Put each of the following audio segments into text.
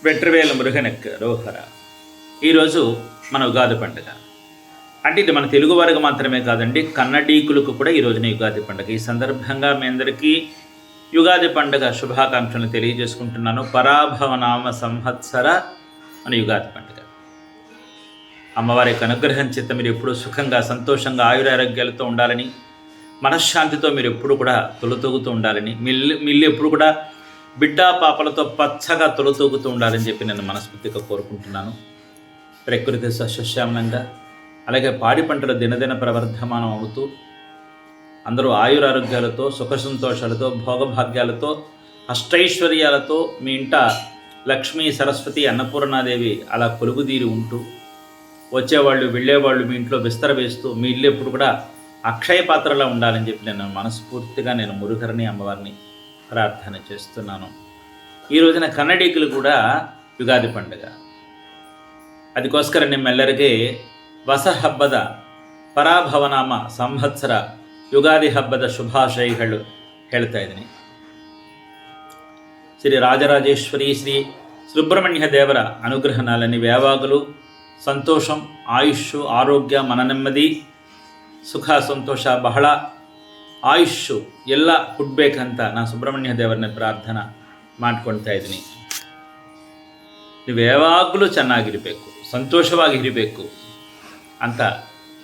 వెట్రవేల మురుగనెక్క రోహర. ఈరోజు మన ఉగాది పండుగ. అంటే ఇది మన తెలుగు వారికి మాత్రమే కాదండి, కన్నడీకులకు కూడా ఈ రోజున యుగాది పండుగ. ఈ సందర్భంగా మీ అందరికీ యుగాది పండుగ శుభాకాంక్షలను తెలియజేసుకుంటున్నాను. పరాభవనామ సంవత్సర మన యుగాది పండుగ. అమ్మవారి యొక్క అనుగ్రహం చేత మీరు ఎప్పుడూ సుఖంగా, సంతోషంగా, ఆయురారోగ్యాలతో ఉండాలని, మనశ్శాంతితో మీరు ఎప్పుడు కూడా తొలతూగుతూ ఉండాలని, మిల్లు ఎప్పుడు కూడా బిడ్డా పాపలతో పచ్చగా తొలతూగుతూ ఉండాలని చెప్పి నేను మనస్ఫూర్తిగా కోరుకుంటున్నాను. ప్రకృతి సస్యశ్యామలంగా, అలాగే పాడి పంటలు దినదిన ప్రవర్ధమానం అవుతూ అందరూ ఆయురారోగ్యాలతో, సుఖ సంతోషాలతో, భోగభాగ్యాలతో, అష్టైశ్వర్యాలతో మీ ఇంట లక్ష్మీ, సరస్వతి, అన్నపూర్ణాదేవి అలా కొలుగుదీరి ఉంటూ, వచ్చేవాళ్ళు వెళ్ళేవాళ్ళు మీ ఇంట్లో విస్తర వేస్తూ మీ ఇల్లు ఎప్పుడు కూడా అక్షయ పాత్రలా ఉండాలని చెప్పి నేను మనస్ఫూర్తిగా మురుగరిని అమ్మవారిని ప్రార్థన చేస్తున్నాను. ఈ రోజున కన్నడీకులు కూడా ಯುಗಾದಿ పండుగ. ಅದಕ್ಕೋಸ್ಕರ ನಿಮ್ಮೆಲ್ಲರಿಗೆ ಹೊಸ ಹಬ್ಬದ ಪರಾಭವನಾಮ ಸಂವತ್ಸರ ಯುಗಾದಿ ಹಬ್ಬದ ಶುಭಾಶಯಗಳು ಹೇಳ್ತಾ ಇದ್ದೀನಿ. ಶ್ರೀ ರಾಜರಾಜೇಶ್ವರಿ ಶ್ರೀ ಸುಬ್ರಹ್ಮಣ್ಯ ದೇವರ ಅನುಗ್ರಹನಾಲ ನೀವು ಯಾವಾಗಲೂ ಸಂತೋಷಂ, ಆಯುಷ್, ಆರೋಗ್ಯ, ಮನನೆಮ್ಮದಿ, ಸುಖ ಸಂತೋಷ, ಬಹಳ ಆಯುಷು ಎಲ್ಲ ಕೊಡಬೇಕಂತ ನಾನು ಸುಬ್ರಹ್ಮಣ್ಯ ದೇವರನ್ನ ಪ್ರಾರ್ಥನಾ ಮಾಡ್ಕೊಳ್ತಾ ಇದ್ದೀನಿ. ನೀವು ಯಾವಾಗಲೂ ಚೆನ್ನಾಗಿರಬೇಕು, ಸಂತೋಷವಾಗಿರಬೇಕು ಅಂತ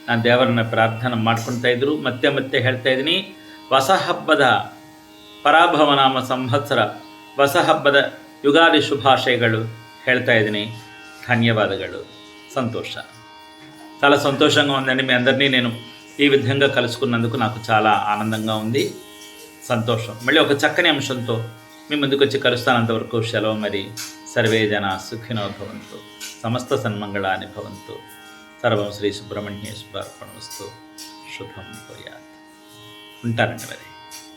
ನಾನು ದೇವರನ್ನ ಪ್ರಾರ್ಥನೆ ಮಾಡ್ಕೊಳ್ತಾ ಇದ್ರು. ಮತ್ತೆ ಮತ್ತೆ ಹೇಳ್ತಾ ಇದ್ದೀನಿ, ಹೊಸ ಹಬ್ಬದ ಪರಾಭವನಾಮ ಸಂವತ್ಸರ, ಹೊಸ ಹಬ್ಬದ ಯುಗಾದಿ శుభాశయಗಳು ಹೇಳ್ತಾ ఇದ್ದೀನಿ. ధన్యవాదాలు. సంతోష, చాలా సంతోషంగా ఉందండి. మీ అందరినీ నేను ఈ విధంగా కలుసుకున్నందుకు నాకు చాలా ఆనందంగా ఉంది, సంతోషం. మళ్ళీ ఒక చక్కని అంశంతో మీ ముందుకు వచ్చి కలుస్తానంతవరకు సెలవు. మరి సర్వే జన సుఖినో భవంతు, సమస్త సన్మంగళాని భవంతు, సర్వం శ్రీ సుబ్రహ్మణ్యేశ్వరార్పణమస్తు, శుభం భూయాత్. ఉంటానండి మరి.